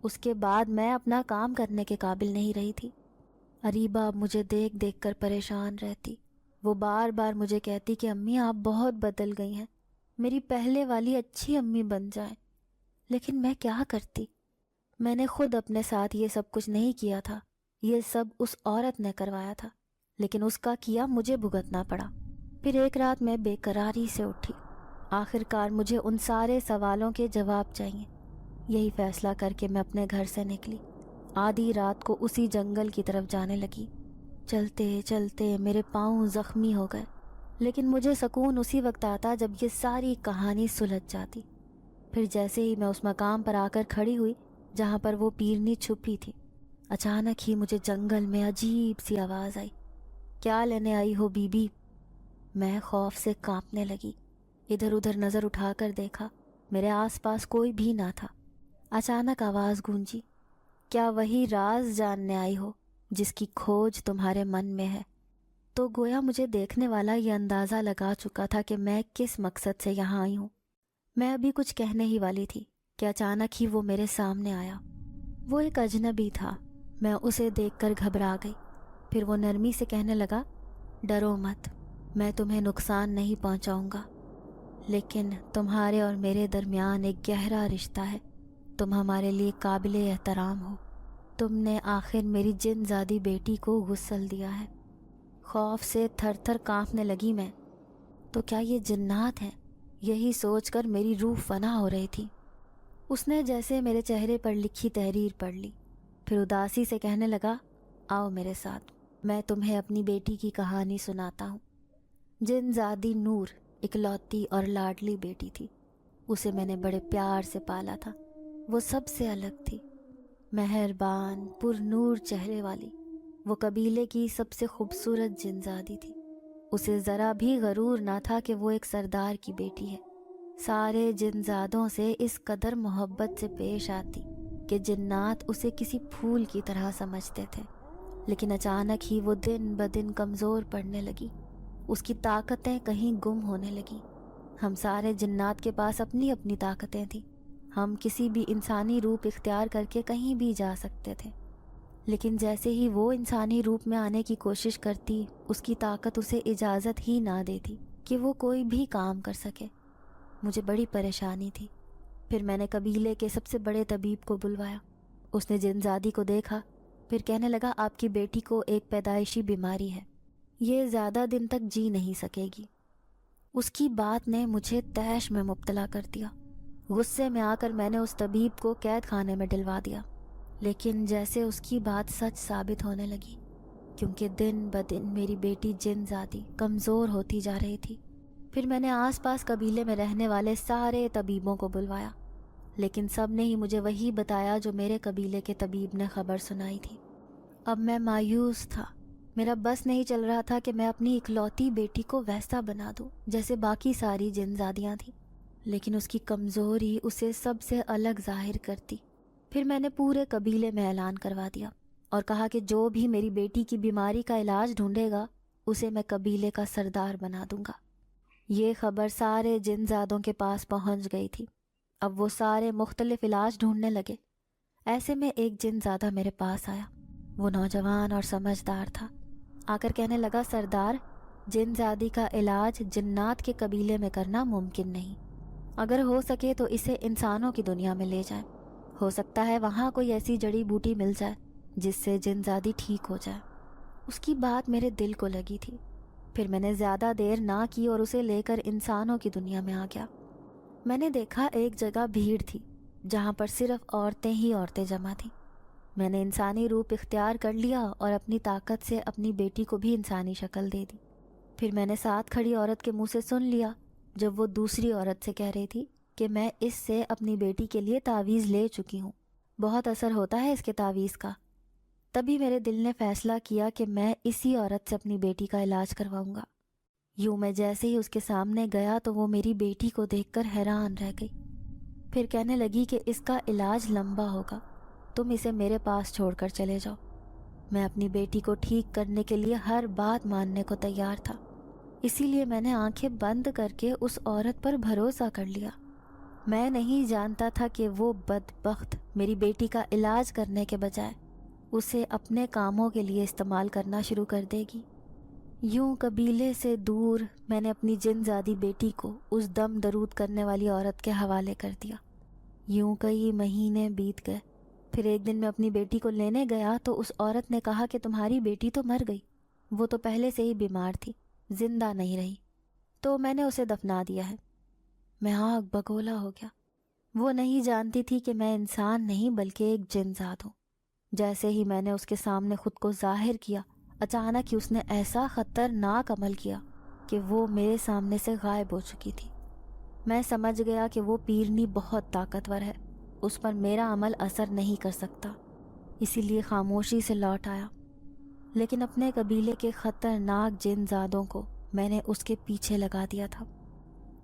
اس کے بعد میں اپنا کام کرنے کے قابل نہیں رہی تھی۔ اریبہ مجھے دیکھ دیکھ کر پریشان رہتی۔ وہ بار بار مجھے کہتی کہ امی آپ بہت بدل گئی ہیں، میری پہلے والی اچھی امی بن جائیں، لیکن میں کیا کرتی؟ میں نے خود اپنے ساتھ یہ سب کچھ نہیں کیا تھا، یہ سب اس عورت نے کروایا تھا، لیکن اس کا کیا مجھے بھگتنا پڑا۔ پھر ایک رات میں بے قراری سے اٹھی۔ آخر کار مجھے ان سارے سوالوں کے جواب چاہیے۔ یہی فیصلہ کر کے میں اپنے گھر سے نکلی۔ آدھی رات کو اسی جنگل کی طرف جانے لگی۔ چلتے چلتے میرے پاؤں زخمی ہو گئے، لیکن مجھے سکون اسی وقت آتا جب یہ ساری کہانی سلجھ جاتی۔ پھر جیسے ہی میں اس مقام پر آ کر کھڑی ہوئی جہاں پر وہ پیرنی چھپی تھی، اچانک ہی مجھے جنگل میں عجیب سی آواز آئی، کیا لینے آئی ہو بی بی؟ میں خوف سے کانپنے لگی، ادھر ادھر نظر اٹھا کر دیکھا، میرے آس پاس کوئی بھی نہ تھا۔ اچانک آواز گونجی، کیا وہی راز جاننے آئی ہو جس کی کھوج تمہارے من میں ہے؟ تو گویا مجھے دیکھنے والا یہ اندازہ لگا چکا تھا کہ میں کس مقصد سے یہاں آئی ہوں۔ میں ابھی کچھ کہنے ہی والی تھی کہ اچانک ہی وہ میرے سامنے آیا۔ وہ ایک اجنبی تھا، میں اسے دیکھ کر گھبرا گئی۔ پھر وہ نرمی سے کہنے لگا، ڈرو مت، میں تمہیں نقصان نہیں پہنچاؤں گا، لیکن تمہارے اور میرے درمیان ایک گہرا رشتہ ہے، تم ہمارے لیے قابل احترام ہو، تم نے آخر میری جن زادی بیٹی کو غسل دیا ہے۔ خوف سے تھر تھر کانپنے لگی میں۔ تو کیا یہ جنات ہیں؟ یہی سوچ کر میری روح فنا ہو رہی تھی۔ اس نے جیسے میرے چہرے پر لکھی تحریر پڑھ لی، پھر اداسی سے کہنے لگا، آؤ میرے ساتھ، میں تمہیں اپنی بیٹی کی کہانی سناتا ہوں۔ جن زادی نور اکلوتی اور لاڈلی بیٹی تھی، اسے میں نے بڑے پیار سے پالا تھا۔ وہ سب سے الگ تھی، مہربان پر نور چہرے والی۔ وہ قبیلے کی سب سے خوبصورت جن زادی تھی۔ اسے ذرا بھی غرور نہ تھا کہ وہ ایک سردار کی بیٹی ہے۔ سارے جن زادوں سے اس قدر محبت سے پیش آتی کہ جنات اسے کسی پھول کی طرح سمجھتے تھے۔ لیکن اچانک ہی وہ دن بدن کمزور پڑنے لگی، اس کی طاقتیں کہیں گم ہونے لگیں۔ ہم سارے جنات کے پاس اپنی اپنی طاقتیں تھیں، ہم کسی بھی انسانی روپ اختیار کر کے کہیں بھی جا سکتے تھے، لیکن جیسے ہی وہ انسانی روپ میں آنے کی کوشش کرتی، اس کی طاقت اسے اجازت ہی نہ دیتی کہ وہ کوئی بھی کام کر سکے۔ مجھے بڑی پریشانی تھی۔ پھر میں نے قبیلے کے سب سے بڑے طبیب کو بلوایا۔ اس نے جن زادی کو دیکھا، پھر کہنے لگا، آپ کی بیٹی کو ایک پیدائشی بیماری ہے، یہ زیادہ دن تک جی نہیں سکے گی۔ اس کی بات نے مجھے طیش میں مبتلا کر دیا۔ غصے میں آ کر میں نے اس طبیب کو قید خانے میں ڈلوا دیا، لیکن جیسے اس کی بات سچ ثابت ہونے لگی، کیونکہ دن بدن میری بیٹی جن زادی کمزور ہوتی جا رہی تھی۔ پھر میں نے آس پاس قبیلے میں رہنے والے سارے طبیبوں کو بلوایا، لیکن سب نے ہی مجھے وہی بتایا جو میرے قبیلے کے طبیب نے خبر سنائی تھی۔ اب میں مایوس تھا، میرا بس نہیں چل رہا تھا کہ میں اپنی اکلوتی بیٹی کو ویسا بنا دوں جیسے باقی ساری جن زادیاں تھیں، لیکن اس کی کمزوری اسے سب سے الگ ظاہر کرتی۔ پھر میں نے پورے قبیلے میں اعلان کروا دیا اور کہا کہ جو بھی میری بیٹی کی بیماری کا علاج ڈھونڈے گا، اسے میں قبیلے کا سردار بنا دوں گا۔ یہ خبر سارے جن زادوں کے پاس پہنچ گئی تھی۔ اب وہ سارے مختلف علاج ڈھونڈنے لگے۔ ایسے میں ایک جن زادہ میرے پاس آیا، وہ نوجوان اور سمجھدار تھا۔ آ کر کہنے لگا، سردار، جن زادی کا علاج جنات کے قبیلے میں کرنا ممکن نہیں، اگر ہو سکے تو اسے انسانوں کی دنیا میں لے جائیں، ہو سکتا ہے وہاں کوئی ایسی جڑی بوٹی مل جائے جس سے جن زادی ٹھیک ہو جائے۔ اس کی بات میرے دل کو لگی تھی۔ پھر میں نے زیادہ دیر نہ کی اور اسے لے کر انسانوں کی دنیا میں آ گیا۔ میں نے دیکھا ایک جگہ بھیڑ تھی جہاں پر صرف عورتیں ہی عورتیں جمع تھیں۔ میں نے انسانی روپ اختیار کر لیا اور اپنی طاقت سے اپنی بیٹی کو بھی انسانی شکل دے دی۔ پھر میں نے ساتھ کھڑی عورت کے منہ سے سن لیا جب وہ دوسری عورت سے کہہ رہی تھی کہ میں اس سے اپنی بیٹی کے لیے تعویذ لے چکی ہوں، بہت اثر ہوتا ہے اس کے تعویذ کا۔ تبھی میرے دل نے فیصلہ کیا کہ میں اسی عورت سے اپنی بیٹی کا علاج کرواؤں گا۔ یوں میں جیسے ہی اس کے سامنے گیا تو وہ میری بیٹی کو دیکھ کر حیران رہ گئی۔ پھر کہنے لگی کہ اس کا علاج لمبا ہوگا، تم اسے میرے پاس چھوڑ کر چلے جاؤ۔ میں اپنی بیٹی کو ٹھیک کرنے کے لیے ہر بات ماننے کو تیار تھا، اسی لیے میں نے آنکھیں بند کر کے اس عورت پر بھروسہ کر لیا۔ میں نہیں جانتا تھا کہ وہ بدبخت میری بیٹی کا علاج کرنے کے بجائے اسے اپنے کاموں کے لیے استعمال کرنا شروع کر دے گی۔ یوں قبیلے سے دور میں نے اپنی جن زادی بیٹی کو اس دم درود کرنے والی عورت کے حوالے کر دیا۔ یوں کئی مہینے بیت گئے۔ پھر ایک دن میں اپنی بیٹی کو لینے گیا تو اس عورت نے کہا کہ تمہاری بیٹی تو مر گئی، وہ تو پہلے سے ہی بیمار تھی، زندہ نہیں رہی، تو میں نے اسے دفنا دیا ہے۔ میں آگ بگولا ہو گیا۔ وہ نہیں جانتی تھی کہ میں انسان نہیں بلکہ ایک جن زاد ہوں۔ جیسے ہی میں نے اس کے سامنے خود کو ظاہر کیا، اچانک ہی اس نے ایسا خطرناک عمل کیا کہ وہ میرے سامنے سے غائب ہو چکی تھی۔ میں سمجھ گیا کہ وہ پیرنی بہت طاقتور ہے، اس پر میرا عمل اثر نہیں کر سکتا، اسی لیے خاموشی سے لوٹ آیا۔ لیکن اپنے قبیلے کے خطرناک جن زادوں کو میں نے اس کے پیچھے لگا دیا تھا۔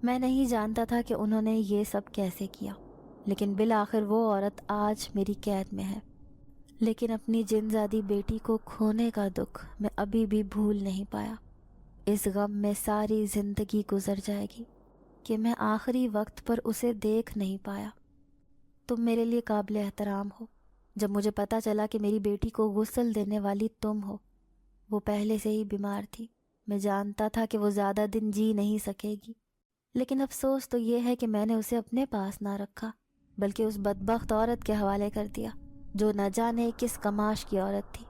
میں نہیں جانتا تھا کہ انہوں نے یہ سب کیسے کیا، لیکن بالآخر وہ عورت آج میری قید میں ہے۔ لیکن اپنی جن زادی بیٹی کو کھونے کا دکھ میں ابھی بھی بھول نہیں پایا۔ اس غم میں ساری زندگی گزر جائے گی کہ میں آخری وقت پر اسے دیکھ نہیں پایا۔ تم میرے لیے قابل احترام ہو۔ جب مجھے پتہ چلا کہ میری بیٹی کو غسل دینے والی تم ہو، وہ پہلے سے ہی بیمار تھی، میں جانتا تھا کہ وہ زیادہ دن جی نہیں سکے گی، لیکن افسوس تو یہ ہے کہ میں نے اسے اپنے پاس نہ رکھا بلکہ اس بدبخت عورت کے حوالے کر دیا جو نہ جانے کس کماش کی عورت تھی۔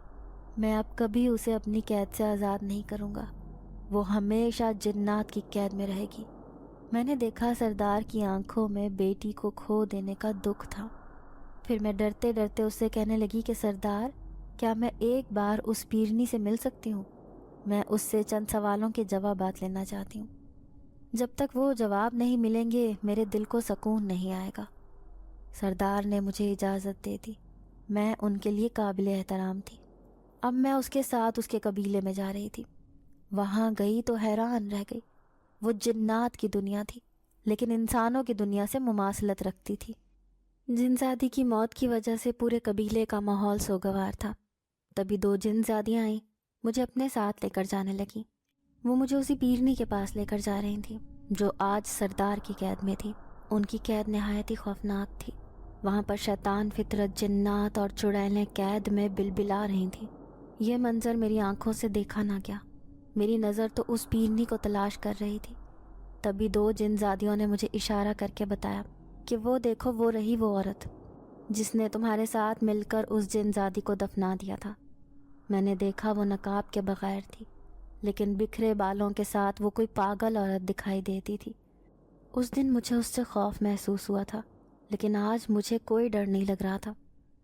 میں اب کبھی اسے اپنی قید سے آزاد نہیں کروں گا، وہ ہمیشہ جنات کی قید میں رہے گی۔ میں نے دیکھا سردار کی آنکھوں میں بیٹی کو کھو دینے کا دکھ تھا۔ پھر میں ڈرتے ڈرتے اس سے کہنے لگی کہ سردار، کیا میں ایک بار اس پیرنی سے مل سکتی ہوں؟ میں اس سے چند سوالوں کے جوابات لینا چاہتی ہوں۔ جب تک وہ جواب نہیں ملیں گے میرے دل کو سکون نہیں آئے گا۔ سردار نے مجھے اجازت دے دی۔ میں ان کے لیے قابل احترام تھی۔ اب میں اس کے ساتھ اس کے قبیلے میں جا رہی تھی۔ وہاں گئی تو حیران رہ گئی۔ وہ جنات کی دنیا تھی لیکن انسانوں کی دنیا سے مماثلت رکھتی تھی۔ جن زادی کی موت کی وجہ سے پورے قبیلے کا ماحول سوگوار تھا۔ تبھی 2 جن زادیاں آئیں، مجھے اپنے ساتھ لے کر جانے لگیں۔ وہ مجھے اسی پیرنی کے پاس لے کر جا رہی تھیں جو آج سردار کی قید میں تھی۔ ان کی قید نہایت ہی خوفناک تھی۔ وہاں پر شیطان فطرت، جنات اور چڑیلیں قید میں بلبلا رہی تھیں۔ یہ منظر میری آنکھوں سے دیکھا نہ گیا۔ میری نظر تو اس پیرنی کو تلاش کر رہی تھی۔ تبھی 2 جن زادیوں نے مجھے اشارہ کر کے بتایا کہ وہ دیکھو، وہ رہی وہ عورت جس نے تمہارے ساتھ مل کر اس جن زادی کو دفنا دیا تھا۔ میں نے دیکھا وہ نقاب کے بغیر تھی، لیکن بکھرے بالوں کے ساتھ وہ کوئی پاگل عورت دکھائی دیتی تھی۔ اس دن مجھے اس سے خوف محسوس ہوا تھا، لیکن آج مجھے کوئی ڈر نہیں لگ رہا تھا۔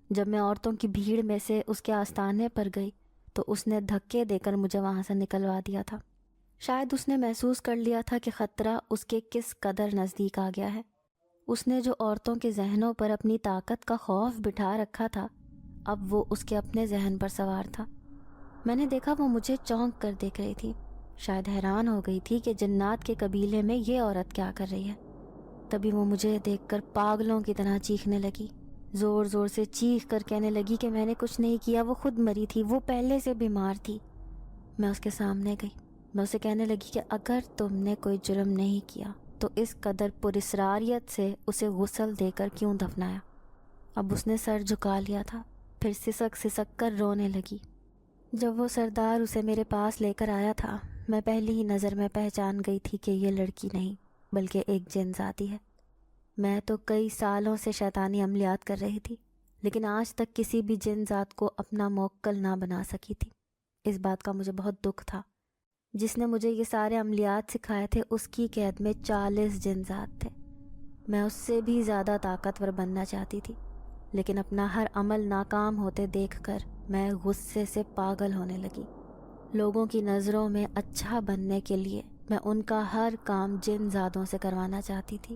جب میں عورتوں کی بھیڑ میں سے اس کے آستانے پر گئی تو اس نے دھکے دے کر مجھے وہاں سے نکلوا دیا تھا۔ شاید اس نے محسوس کر لیا تھا کہ خطرہ اس کے کس قدر نزدیک آ گیا ہے۔ اس نے جو عورتوں کے ذہنوں پر اپنی طاقت کا خوف بٹھا رکھا تھا، اب وہ اس کے اپنے ذہن پر سوار تھا۔ میں نے دیکھا وہ مجھے چونک کر دیکھ رہی تھی، شاید حیران ہو گئی تھی کہ جنات کے قبیلے میں یہ عورت کیا کر رہی ہے۔ تبھی وہ مجھے دیکھ کر پاگلوں کی طرح چیخنے لگی، زور زور سے چیخ کر کہنے لگی کہ میں نے کچھ نہیں کیا، وہ خود مری تھی، وہ پہلے سے بیمار تھی۔ میں اس کے سامنے گئی، میں اسے کہنے لگی کہ اگر تم نے کوئی جرم نہیں کیا تو اس قدر پراسراریت سے اسے غسل دے کر کیوں دفنایا؟ اب اس نے سر جھکا لیا تھا، پھر سسک سسک کر رونے لگی۔ جب وہ سردار اسے میرے پاس لے کر آیا تھا، میں پہلی ہی نظر میں پہچان گئی تھی کہ یہ لڑکی نہیں بلکہ ایک جن زادی ہے۔ میں تو کئی سالوں سے شیطانی عملیات کر رہی تھی، لیکن آج تک کسی بھی جن ذات کو اپنا موکل نہ بنا سکی تھی۔ اس بات کا مجھے بہت دکھ تھا۔ جس نے مجھے یہ سارے عملیات سکھائے تھے اس کی قید میں 40 جن ذات تھے۔ میں اس سے بھی زیادہ طاقتور بننا چاہتی تھی، لیکن اپنا ہر عمل ناکام ہوتے دیکھ کر میں غصے سے پاگل ہونے لگی۔ لوگوں کی نظروں میں اچھا بننے کے لیے میں ان کا ہر کام جن زادوں سے کروانا چاہتی تھی،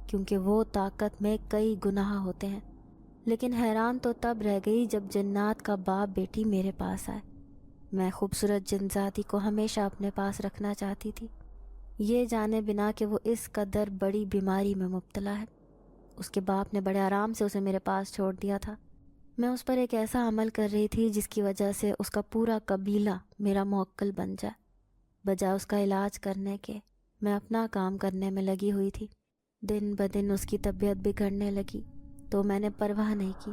کیونکہ وہ طاقت میں کئی گناہ ہوتے ہیں۔ لیکن حیران تو تب رہ گئی جب جنات کا باپ بیٹی میرے پاس آئے۔ میں خوبصورت جن زادی کو ہمیشہ اپنے پاس رکھنا چاہتی تھی، یہ جانے بنا کہ وہ اس قدر بڑی بیماری میں مبتلا ہے۔ اس کے باپ نے بڑے آرام سے اسے میرے پاس چھوڑ دیا تھا۔ میں اس پر ایک ایسا عمل کر رہی تھی جس کی وجہ سے اس کا پورا قبیلہ میرا موکل بن جائے۔ بجائے اس کا علاج کرنے کے، میں اپنا کام کرنے میں لگی ہوئی تھی۔ دن بدن اس کی طبیعت بگڑنے لگی تو میں نے پرواہ نہیں کی۔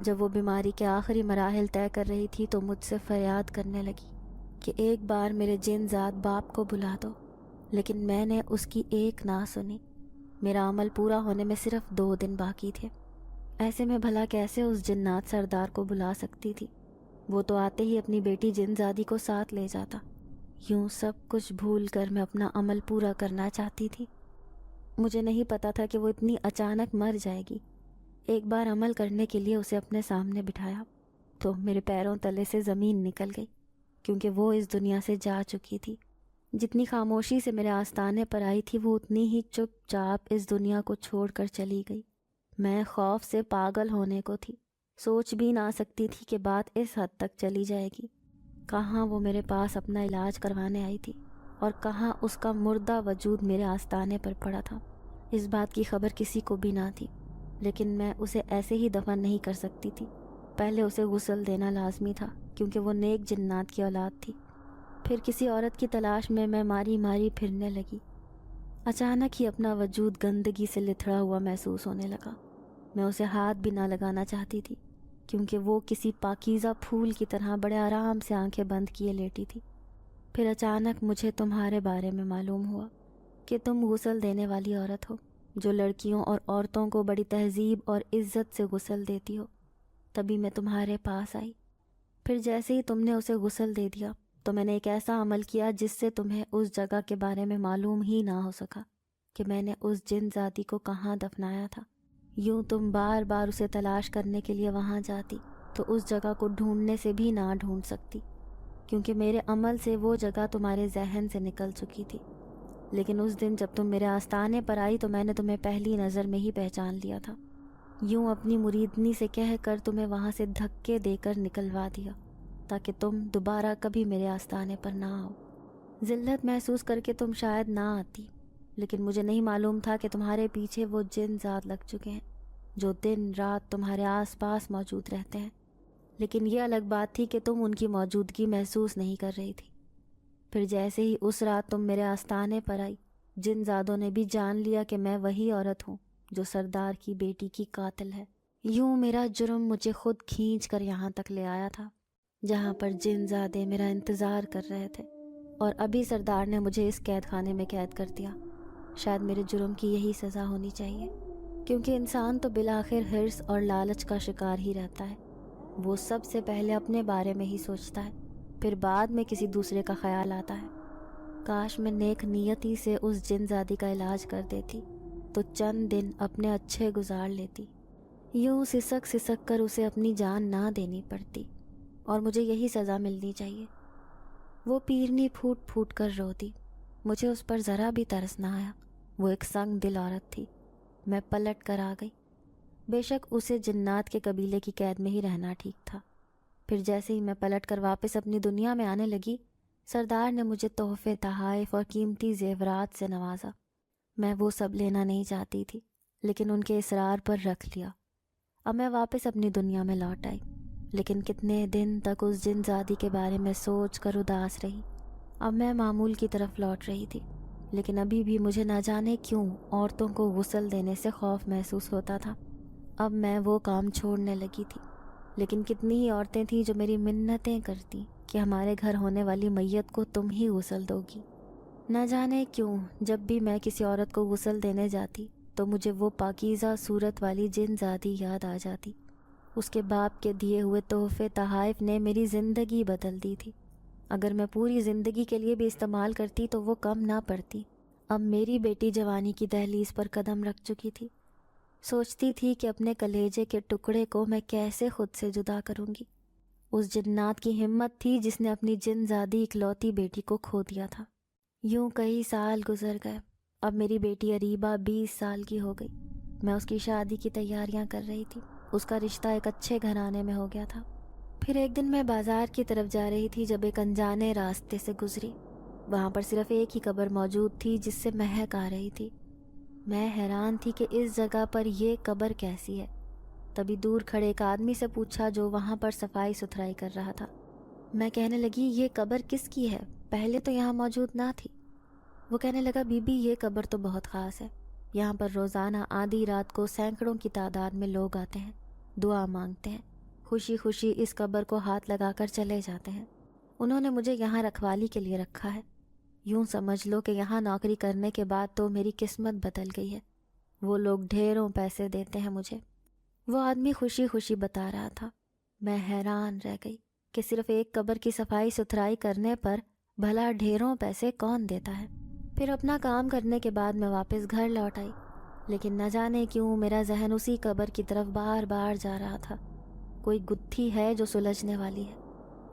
جب وہ بیماری کے آخری مراحل طے کر رہی تھی تو مجھ سے فریاد کرنے لگی کہ ایک بار میرے جن ذات باپ کو بلا دو، لیکن میں نے اس کی ایک نہ سنی۔ میرا عمل پورا ہونے میں صرف 2 دن باقی تھے۔ ایسے میں بھلا کیسے اس جنات سردار کو بلا سکتی تھی؟ وہ تو آتے ہی اپنی بیٹی جن زادی کو ساتھ لے جاتا۔ یوں سب کچھ بھول کر میں اپنا عمل پورا کرنا چاہتی تھی۔ مجھے نہیں پتا تھا کہ وہ اتنی اچانک مر جائے گی۔ ایک بار عمل کرنے کے لیے اسے اپنے سامنے بٹھایا تو میرے پیروں تلے سے زمین نکل گئی، کیونکہ وہ اس دنیا سے جا چکی تھی۔ جتنی خاموشی سے میرے آستانے پر آئی تھی وہ اتنی ہی چپ چاپ اس دنیا کو چھوڑ کر چلی گئی۔ میں خوف سے پاگل ہونے کو تھی، سوچ بھی نہ سکتی تھی کہ بات اس حد تک چلی جائے گی۔ کہاں وہ میرے پاس اپنا علاج کروانے آئی تھی اور کہاں اس کا مردہ وجود میرے آستانے پر پڑا تھا۔ اس بات کی خبر کسی کو بھی نہ تھی، لیکن میں اسے ایسے ہی دفن نہیں کر سکتی تھی۔ پہلے اسے غسل دینا لازمی تھا کیونکہ وہ نیک جنات کی اولاد تھی۔ پھر کسی عورت کی تلاش میں میں ماری ماری پھرنے لگی۔ اچانک ہی اپنا وجود گندگی سے لتھڑا ہوا محسوس ہونے لگا۔ میں اسے ہاتھ بھی نہ لگانا چاہتی تھی کیونکہ وہ کسی پاکیزہ پھول کی طرح بڑے آرام سے آنکھیں بند کیے لیٹی تھی۔ پھر اچانک مجھے تمہارے بارے میں معلوم ہوا کہ تم غسل دینے والی عورت ہو جو لڑکیوں اور عورتوں کو بڑی تہذیب اور عزت سے غسل دیتی ہو۔ تبھی میں تمہارے پاس آئی۔ پھر جیسے ہی تم نے اسے غسل دے دیا تو میں نے ایک ایسا عمل کیا جس سے تمہیں اس جگہ کے بارے میں معلوم ہی نہ ہو سکا کہ میں نے اس جن ذاتی کو کہاں دفنایا تھا۔ یوں تم بار بار اسے تلاش کرنے کے لیے وہاں جاتی تو اس جگہ کو ڈھونڈنے سے بھی نہ ڈھونڈ سکتی کیونکہ میرے عمل سے وہ جگہ تمہارے ذہن سے نکل چکی تھی۔ لیکن اس دن جب تم میرے آستانے پر آئی تو میں نے تمہیں پہلی نظر میں ہی پہچان لیا تھا۔ یوں اپنی مریدنی سے کہہ کر تمہیں وہاں سے دھکے دے کر نکلوا دیا تاکہ تم دوبارہ کبھی میرے آستانے پر نہ آؤ۔ ذلت محسوس کر کے تم شاید نہ آتی، لیکن مجھے نہیں معلوم تھا کہ تمہارے پیچھے وہ جن ذات لگ چکے ہیں جو دن رات تمہارے آس پاس موجود رہتے ہیں۔ لیکن یہ الگ بات تھی کہ تم ان کی موجودگی محسوس نہیں کر رہی تھی۔ پھر جیسے ہی اس رات تم میرے آستانے پر آئی، جن زادوں نے بھی جان لیا کہ میں وہی عورت ہوں جو سردار کی بیٹی کی قاتل ہے۔ یوں میرا جرم مجھے خود کھینچ کر یہاں تک لے آیا تھا جہاں پر جن زادے میرا انتظار کر رہے تھے، اور ابھی سردار نے مجھے اس قید خانے میں قید کر دیا۔ شاید میرے جرم کی یہی سزا ہونی چاہیے، کیونکہ انسان تو بالآخر حرص اور لالچ کا شکار ہی رہتا ہے۔ وہ سب سے پہلے اپنے بارے میں ہی سوچتا ہے، پھر بعد میں کسی دوسرے کا خیال آتا ہے۔ کاش میں نیک نیتی سے اس جن زادی کا علاج کر دیتی تو چند دن اپنے اچھے گزار لیتی، یوں سسک سسک کر اسے اپنی جان نہ دینی پڑتی، اور مجھے یہی سزا ملنی چاہیے۔ وہ پیرنی پھوٹ پھوٹ کر روتی۔ مجھے اس پر ذرا بھی ترس نہ آیا۔ وہ ایک سنگ دل عورت تھی۔ میں پلٹ کر آ گئی۔ بے شک اسے جنات کے قبیلے کی قید میں ہی رہنا ٹھیک تھا۔ پھر جیسے ہی میں پلٹ کر واپس اپنی دنیا میں آنے لگی، سردار نے مجھے تحفے تحائف اور قیمتی زیورات سے نوازا۔ میں وہ سب لینا نہیں چاہتی تھی، لیکن ان کے اصرار پر رکھ لیا۔ اب میں واپس اپنی دنیا میں لوٹ آئی، لیکن کتنے دن تک اس جن زادی کے بارے میں سوچ کر اداس رہی۔ اب میں معمول کی طرف لوٹ رہی تھی، لیکن ابھی بھی مجھے نہ جانے کیوں عورتوں کو غسل دینے سے خوف محسوس ہوتا تھا۔ اب میں وہ کام چھوڑنے لگی تھی، لیکن کتنی ہی عورتیں تھیں جو میری منتیں کرتی کہ ہمارے گھر ہونے والی میت کو تم ہی غسل دو گی۔ نہ جانے کیوں جب بھی میں کسی عورت کو غسل دینے جاتی تو مجھے وہ پاکیزہ صورت والی جن زادی یاد آ جاتی۔ اس کے باپ کے دیے ہوئے تحفے تحائف نے میری زندگی بدل دی تھی۔ اگر میں پوری زندگی کے لیے بھی استعمال کرتی تو وہ کم نہ پڑتی۔ اب میری بیٹی جوانی کی دہلیز پر قدم رکھ چکی تھی۔ سوچتی تھی کہ اپنے کلیجے کے ٹکڑے کو میں کیسے خود سے جدا کروں گی۔ اس جنات کی ہمت تھی جس نے اپنی جن زادی اکلوتی بیٹی کو کھو دیا تھا۔ یوں کئی سال گزر گئے۔ اب میری بیٹی اریبہ 20 سال کی ہو گئی۔ میں اس کی شادی کی تیاریاں کر رہی تھی۔ اس کا رشتہ ایک اچھے گھرانے میں ہو گیا تھا۔ پھر ایک دن میں بازار کی طرف جا رہی تھی جب ایک انجانے راستے سے گزری۔ وہاں پر صرف ایک ہی قبر موجود تھی جس سے مہک آ رہی تھی۔ میں حیران تھی کہ اس جگہ پر یہ قبر کیسی ہے۔ تبھی دور کھڑے ایک آدمی سے پوچھا جو وہاں پر صفائی ستھرائی کر رہا تھا۔ میں کہنے لگی یہ قبر کس کی ہے؟ پہلے تو یہاں موجود نہ تھی۔ وہ کہنے لگا بی بی یہ قبر تو بہت خاص ہے۔ یہاں پر روزانہ آدھی رات کو سینکڑوں کی تعداد میں لوگ آتے ہیں، دعا مانگتے ہیں، خوشی خوشی اس قبر کو ہاتھ لگا کر چلے جاتے ہیں۔ انہوں نے مجھے یہاں رکھوالی کے لیے رکھا ہے۔ یوں سمجھ لو کہ یہاں نوکری کرنے کے بعد تو میری قسمت بدل گئی ہے۔ وہ لوگ ڈھیروں پیسے دیتے ہیں مجھے۔ وہ آدمی خوشی خوشی بتا رہا تھا۔ میں حیران رہ گئی کہ صرف ایک قبر کی صفائی ستھرائی کرنے پر بھلا ڈھیروں پیسے کون دیتا ہے۔ پھر اپنا کام کرنے کے بعد میں واپس گھر لوٹ آئی، لیکن نہ جانے کیوں میرا ذہن اسی قبر کی طرف بار بار جا رہا تھا۔ کوئی گتھی ہے جو سلجھنے والی ہے،